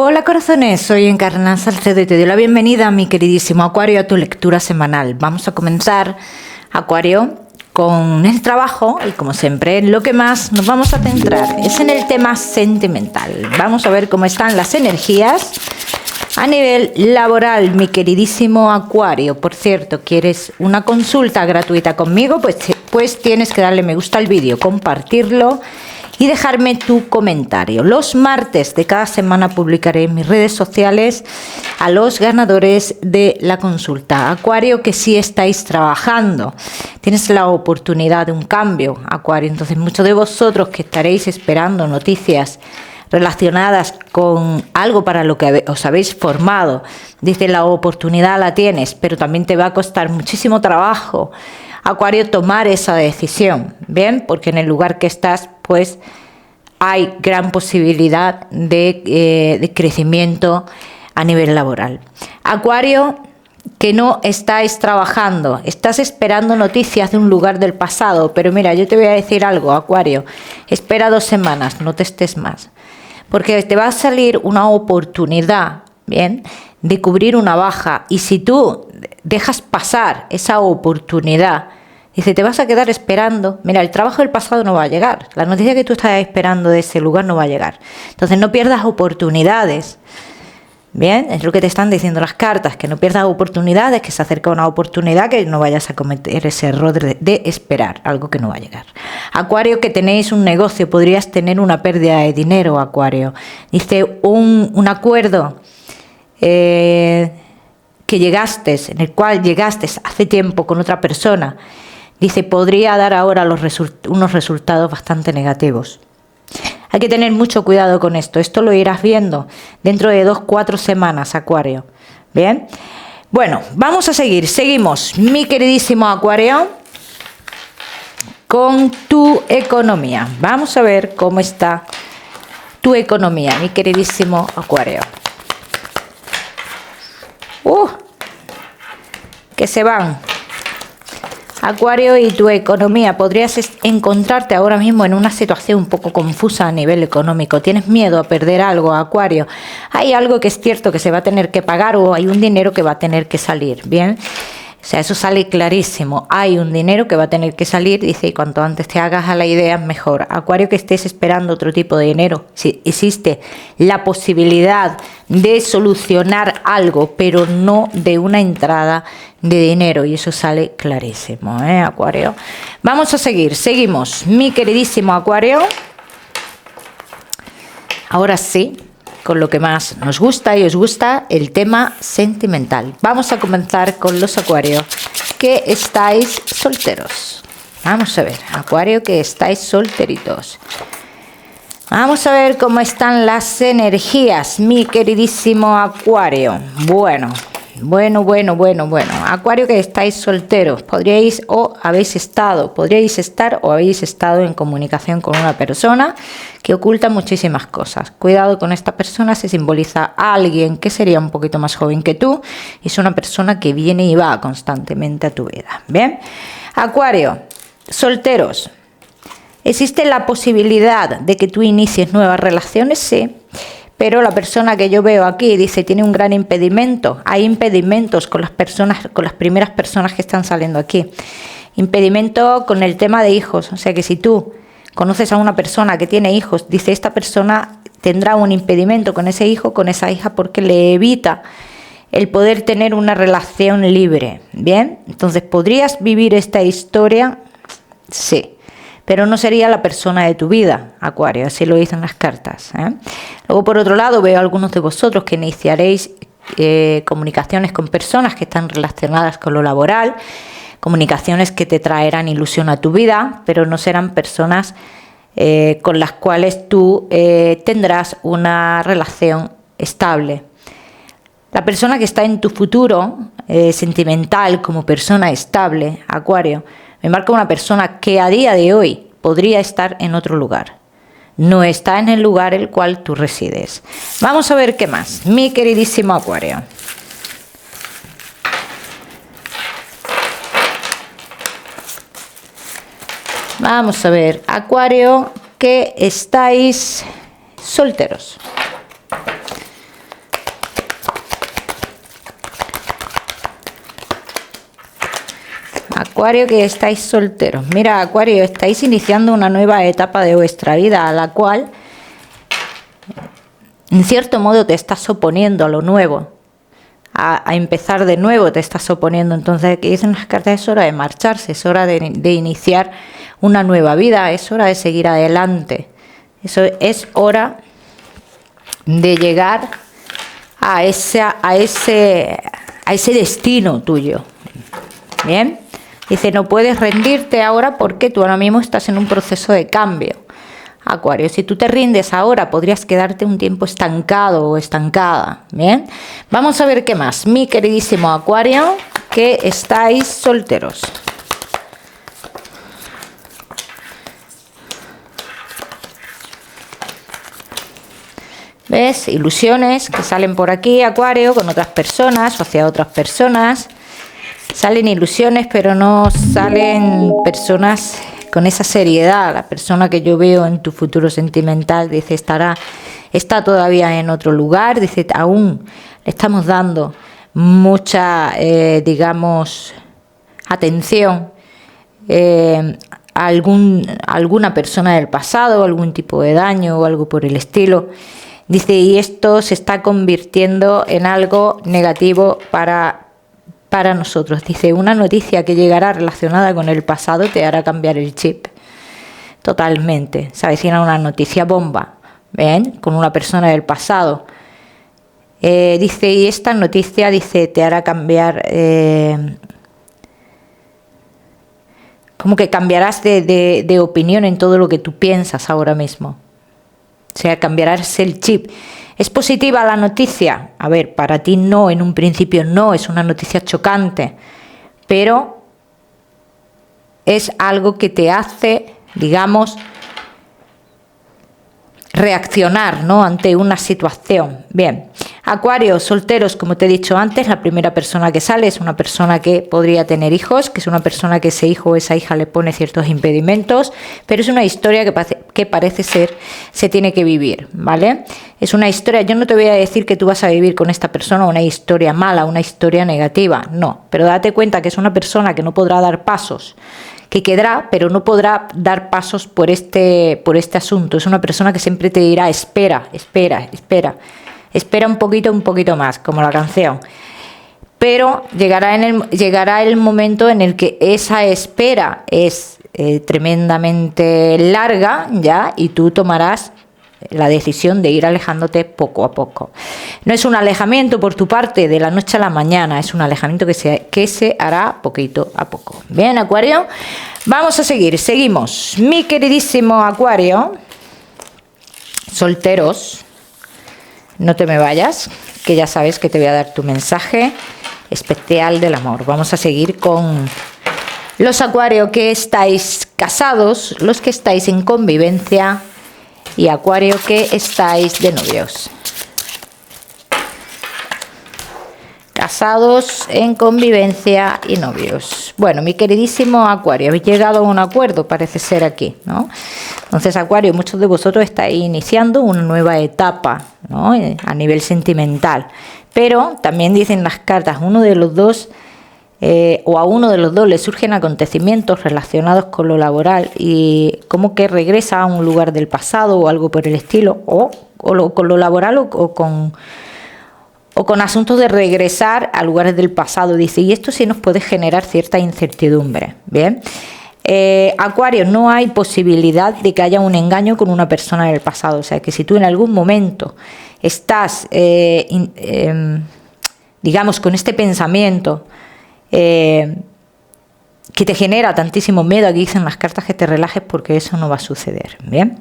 Hola corazones, soy Encarna Salcedo y te doy la bienvenida, mi queridísimo Acuario, a tu lectura semanal. Vamos a comenzar, Acuario, con el trabajo y como siempre, lo que más nos vamos a centrar es en el tema sentimental. Vamos a ver cómo están las energías a nivel laboral, mi queridísimo Acuario. Por cierto, ¿quieres una consulta gratuita conmigo? Pues tienes que darle me gusta al vídeo, compartirlo y dejarme tu comentario. Los martes de cada semana publicaré en mis redes sociales a los ganadores de la consulta. Acuario, que si estáis trabajando, tienes la oportunidad de un cambio, Acuario. Entonces, muchos de vosotros que estaréis esperando noticias relacionadas con algo para lo que os habéis formado, dice, la oportunidad la tienes, pero también te va a costar muchísimo trabajo, Acuario, tomar esa decisión, ¿bien? Porque en el lugar que estás, pues hay gran posibilidad de crecimiento a nivel laboral. Acuario, que no estáis trabajando, estás esperando noticias de un lugar del pasado, pero mira, yo te voy a decir algo, Acuario, espera 2 semanas, no te estés más, porque te va a salir una oportunidad, ¿bien?, de cubrir una baja, y si tú dejas pasar esa oportunidad, dice, te vas a quedar esperando. Mira, el trabajo del pasado no va a llegar. La noticia que tú estás esperando de ese lugar no va a llegar. Entonces no pierdas oportunidades. Bien, es lo que te están diciendo las cartas, que no pierdas oportunidades, que se acerca una oportunidad, que no vayas a cometer ese error de esperar algo que no va a llegar. Acuario, que tenéis un negocio, podrías tener una pérdida de dinero, Acuario. Dice, un acuerdo en el cual llegaste hace tiempo con otra persona, dice, podría dar ahora unos resultados bastante negativos. Hay que tener mucho cuidado con esto. Esto lo irás viendo dentro de 2-4 semanas, Acuario. Bien. Bueno, vamos a seguir. Seguimos, mi queridísimo Acuario, con tu economía. Vamos a ver cómo está tu economía, mi queridísimo Acuario. Que se van. Acuario, y tu economía. Podrías encontrarte ahora mismo en una situación un poco confusa a nivel económico. ¿Tienes miedo a perder algo, Acuario? Hay algo que es cierto que se va a tener que pagar, o hay un dinero que va a tener que salir, ¿bien? O sea, eso sale clarísimo. Hay un dinero que va a tener que salir, dice, y cuanto antes te hagas a la idea, mejor. Acuario, que estés esperando otro tipo de dinero. Si existe la posibilidad de solucionar algo, pero no de una entrada de dinero, y eso sale clarísimo, Acuario. Vamos a seguir, seguimos, mi queridísimo Acuario. Ahora sí, con lo que más nos gusta y os gusta, el tema sentimental. Vamos a comenzar con los Acuarios que estáis solteros. Vamos a ver, Acuario, que estáis solteritos. Vamos a ver cómo están las energías, mi queridísimo Acuario. Bueno. Acuario, que estáis solteros, podríais estar o habéis estado en comunicación con una persona que oculta muchísimas cosas. Cuidado con esta persona, se simboliza a alguien que sería un poquito más joven que tú, y es una persona que viene y va constantemente a tu vida. Bien, Acuario, solteros, ¿existe la posibilidad de que tú inicies nuevas relaciones? Sí. Pero la persona que yo veo aquí, dice, tiene un gran impedimento. Hay impedimentos con las primeras personas que están saliendo aquí. Impedimento con el tema de hijos. O sea que si tú conoces a una persona que tiene hijos, dice, esta persona tendrá un impedimento con ese hijo, con esa hija, porque le evita el poder tener una relación libre. Bien, entonces, ¿podrías vivir esta historia? Sí. Pero no sería la persona de tu vida, Acuario, así lo dicen las cartas. Luego, por otro lado, veo a algunos de vosotros que iniciaréis comunicaciones con personas que están relacionadas con lo laboral, comunicaciones que te traerán ilusión a tu vida, pero no serán personas con las cuales tú tendrás una relación estable. La persona que está en tu futuro sentimental como persona estable, Acuario, me marca una persona que a día de hoy podría estar en otro lugar. No está en el lugar en el cual tú resides. Vamos a ver qué más, mi queridísimo Acuario. Vamos a ver, Acuario, que estáis solteros. Acuario que estáis solteros. Mira, Acuario, estáis iniciando una nueva etapa de vuestra vida a la cual, en cierto modo, te estás oponiendo a lo nuevo. A empezar de nuevo te estás oponiendo. Entonces, aquí dicen las cartas, es hora de marcharse, es hora de iniciar una nueva vida, es hora de seguir adelante. Eso es hora de llegar a ese destino tuyo. Bien. Dice, no puedes rendirte ahora porque tú ahora mismo estás en un proceso de cambio. Acuario, si tú te rindes ahora, podrías quedarte un tiempo estancado o estancada. Bien, vamos a ver qué más. Mi queridísimo Acuario, que estáis solteros. ¿Ves? Ilusiones que salen por aquí, Acuario, con otras personas o hacia otras personas. Salen ilusiones, pero no salen personas con esa seriedad. La persona que yo veo en tu futuro sentimental, dice, está todavía en otro lugar, dice, aún le estamos dando mucha, digamos, atención a alguna persona del pasado, algún tipo de daño o algo por el estilo. Dice, y esto se está convirtiendo en algo negativo para nosotros. Dice, una noticia que llegará relacionada con el pasado te hará cambiar el chip. Totalmente. Se avecina una noticia bomba, ¿ven? Con una persona del pasado. Dice, y esta noticia, dice, te hará cambiar... como que cambiarás de opinión en todo lo que tú piensas ahora mismo. O sea, cambiarás el chip. ¿Es positiva la noticia? A ver, para ti no, en un principio no, es una noticia chocante, pero es algo que te hace, digamos, reaccionar, ¿no?, ante una situación. Bien, Acuario, solteros, como te he dicho antes, la primera persona que sale es una persona que podría tener hijos, que es una persona que ese hijo o esa hija le pone ciertos impedimentos, pero es una historia que parece ser se tiene que vivir, ¿vale? Es una historia, yo no te voy a decir que tú vas a vivir con esta persona una historia mala, una historia negativa, no, pero date cuenta que es una persona que no podrá dar pasos, que quedará, pero no podrá dar pasos por este asunto. Es una persona que siempre te dirá, espera, espera, espera, espera un poquito más, como la canción. Pero llegará el momento en el que esa espera es tremendamente larga ya, y tú tomarás la decisión de ir alejándote poco a poco. No es un alejamiento por tu parte de la noche a la mañana, es un alejamiento que se hará poquito a poco. Bien, Acuario, vamos a seguimos. Mi queridísimo Acuario, solteros, no te me vayas, que ya sabes que te voy a dar tu mensaje especial del amor. Vamos a seguir con los Acuario que estáis casados, los que estáis en convivencia, y Acuario que estáis de novios. Casados, en convivencia y novios. Bueno, mi queridísimo Acuario, habéis llegado a un acuerdo, parece ser aquí, ¿no? Entonces, Acuario, muchos de vosotros estáis iniciando una nueva etapa, ¿no?, a nivel sentimental. Pero también dicen las cartas, uno de los dos... o a uno de los dos le surgen acontecimientos relacionados con lo laboral y como que regresa a un lugar del pasado o algo por el estilo, con lo laboral o con asuntos de regresar a lugares del pasado, dice, y esto sí nos puede generar cierta incertidumbre. Bien, Acuario, no hay posibilidad de que haya un engaño con una persona del pasado, o sea que si tú en algún momento estás digamos con este pensamiento que te genera tantísimo miedo, aquí dicen las cartas que te relajes porque eso no va a suceder. Bien,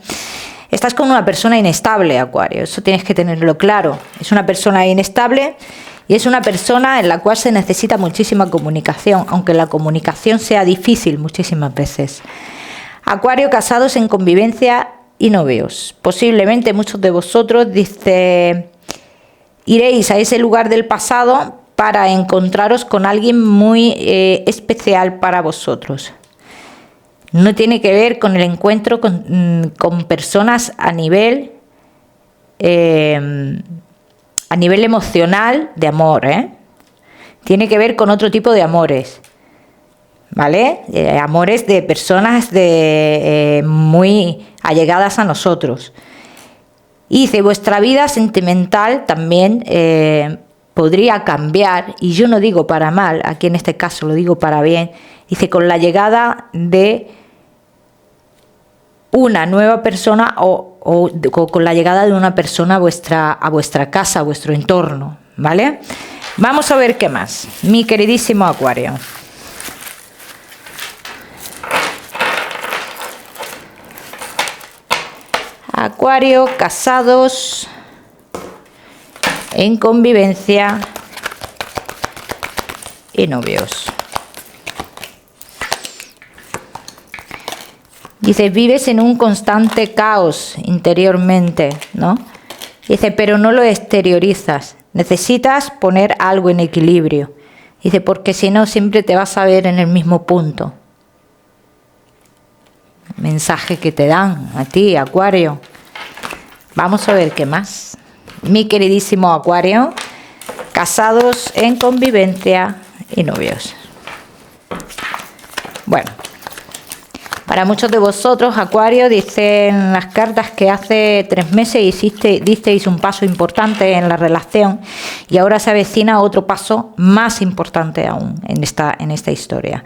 estás con una persona inestable, Acuario, eso tienes que tenerlo claro. Es una persona inestable y es una persona en la cual se necesita muchísima comunicación, aunque la comunicación sea difícil muchísimas veces. Acuario, casados, en convivencia y novios. Posiblemente muchos de vosotros, dice, iréis a ese lugar del pasado para encontraros con alguien muy especial para vosotros. No tiene que ver con el encuentro con personas a nivel emocional de amor, ¿eh? Tiene que ver con otro tipo de amores, ¿vale? Amores de personas muy allegadas a nosotros. Y dice, vuestra vida sentimental también podría cambiar, y yo no digo para mal, aquí en este caso lo digo para bien. Dice, con la llegada de una nueva persona o con la llegada de una persona a vuestra casa, a vuestro entorno, ¿vale? Vamos a ver qué más, mi queridísimo Acuario. Acuario, casados, en convivencia y novios. Dice, vives en un constante caos interiormente, ¿no? Dice, pero no lo exteriorizas. Necesitas poner algo en equilibrio. Dice, porque si no, siempre te vas a ver en el mismo punto. Mensaje que te dan a ti, Acuario. Vamos a ver qué más. Mi queridísimo Acuario, casados en convivencia y novios. Bueno. Para muchos de vosotros, Acuario, dicen las cartas que hace 3 meses disteis un paso importante en la relación y ahora se avecina otro paso más importante aún en esta historia.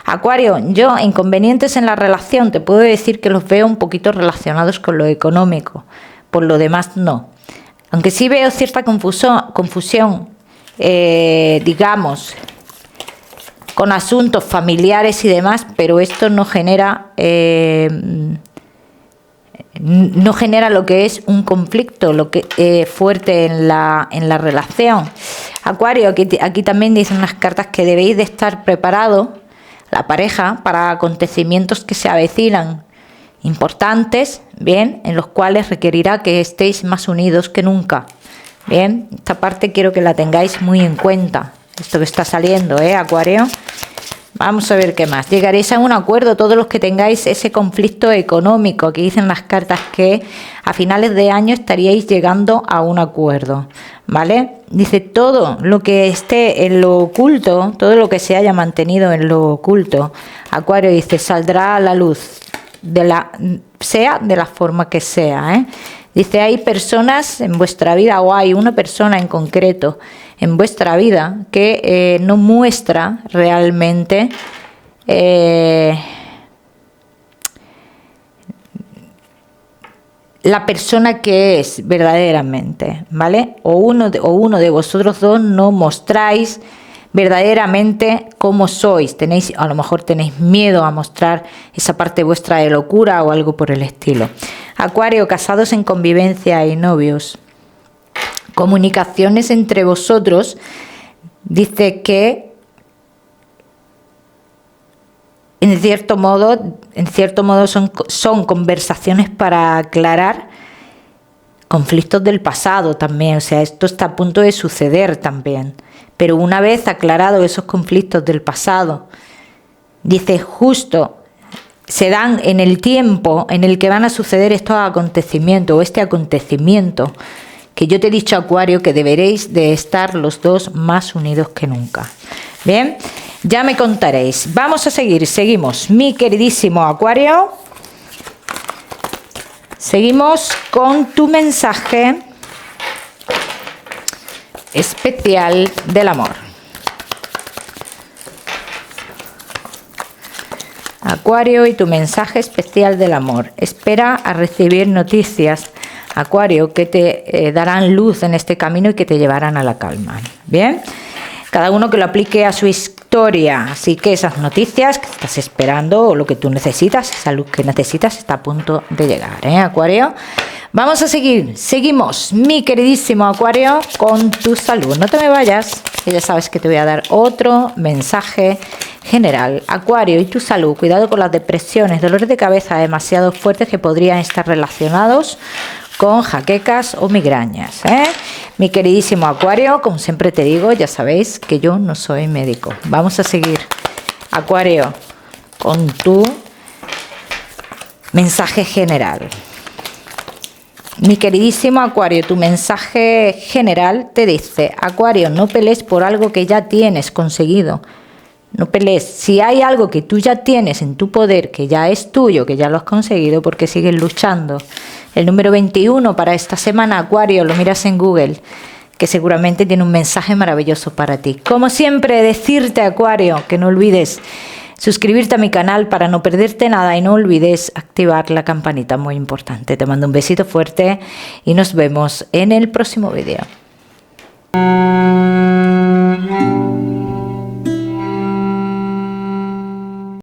Acuario, yo inconvenientes en la relación te puedo decir que los veo un poquito relacionados con lo económico, por lo demás no. Aunque sí veo cierta confusión, digamos, con asuntos familiares y demás, pero esto no genera lo que es un conflicto fuerte en la relación. Acuario, aquí también dicen unas cartas que debéis de estar preparados, la pareja, para acontecimientos que se avecinan importantes, bien, en los cuales requerirá que estéis más unidos que nunca. Bien, esta parte quiero que la tengáis muy en cuenta. Esto que está saliendo, Acuario. Vamos a ver qué más. Llegaréis a un acuerdo todos los que tengáis ese conflicto económico. Aquí dicen las cartas que a finales de año estaríais llegando a un acuerdo, ¿vale? Dice, todo lo que esté en lo oculto, todo lo que se haya mantenido en lo oculto, Acuario, dice, saldrá a la luz, sea de la forma que sea, Dice, hay personas en vuestra vida, o hay una persona en concreto en vuestra vida que no muestra realmente la persona que es verdaderamente, ¿vale? O uno de vosotros dos no mostráis verdaderamente cómo sois. A lo mejor tenéis miedo a mostrar esa parte vuestra de locura o algo por el estilo. Acuario, casados en convivencia y novios. Comunicaciones entre vosotros. Dice que en cierto modo son conversaciones para aclarar conflictos del pasado también. O sea, esto está a punto de suceder también. Pero una vez aclarados esos conflictos del pasado, dice, justo se dan en el tiempo en el que van a suceder estos acontecimientos o este acontecimiento que yo te he dicho, Acuario, que deberéis de estar los dos más unidos que nunca. Bien, ya me contaréis. Vamos a seguimos, mi queridísimo Acuario. Seguimos con tu mensaje especial del amor. Acuario, y tu mensaje especial del amor. Espera a recibir noticias, Acuario, que te darán luz en este camino y que te llevarán a la calma. Bien, cada uno que lo aplique a su historia. Así que esas noticias que estás esperando o lo que tú necesitas, esa luz que necesitas, está a punto de llegar, Acuario. Vamos a seguimos, mi queridísimo Acuario, con tu salud. No te me vayas, que ya sabes que te voy a dar otro mensaje general. Acuario, y tu salud. Cuidado con las depresiones, dolores de cabeza demasiado fuertes que podrían estar relacionados con jaquecas o migrañas. Mi queridísimo Acuario, como siempre te digo, ya sabéis que yo no soy médico. Vamos a seguir, Acuario, con tu mensaje general. Mi queridísimo Acuario, tu mensaje general te dice, Acuario, no pelees por algo que ya tienes conseguido. No pelees. Si hay algo que tú ya tienes en tu poder, que ya es tuyo, que ya lo has conseguido, ¿por qué sigues luchando? El número 21 para esta semana, Acuario, lo miras en Google, que seguramente tiene un mensaje maravilloso para ti. Como siempre, decirte, Acuario, que no olvides suscribirte a mi canal para no perderte nada y no olvides activar la campanita, muy importante. Te mando un besito fuerte y nos vemos en el próximo vídeo.